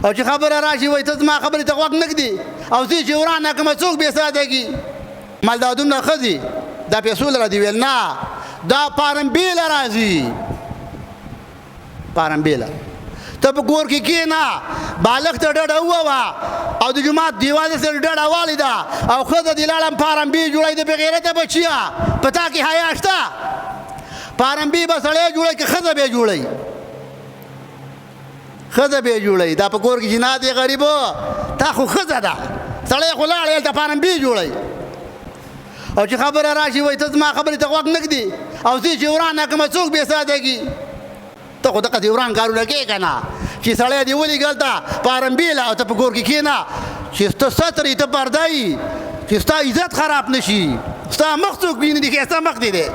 او چې خبره راشي وایي ته زما خبرې ته غوږ نه ږدي او زه چې ورانه کړمه څوک بې سادګي مال دا دومره ښه دي دا پیسو لره دي ویل نه دا پارمبیله راځي پارمبیله ته په کور کې کښېنه بالښت ته ډډه ووهه او د جومات دیوال سره ډډه والې ده او ښځه دې لاړه پارمبي جوړوي د بېغیرته بچیه په تا کې حیا شته پارمبي به سړی جوړوي که ښځه به جوړوي ښځه به جوړوي دا په کور کې جنات دی غریبو تا خو ښځه ده سړی خو لاړ هلته پارمبي جوړوي او چې خبره راشي وایي ته زما خبرې ته غوږ نه ږدي او زه چې ورانه کړمه څوک بې سادګي ته خو دغسې وران کارونه کوې که نه چې سړی دې ولېږه هلته پارمبیله او ته په کور کې کښېنه چې ته ستر یې ته پرده یي چې ستا عزت خراب نه شي ستا مخ څوک ویني د ښایسته مخ دې دی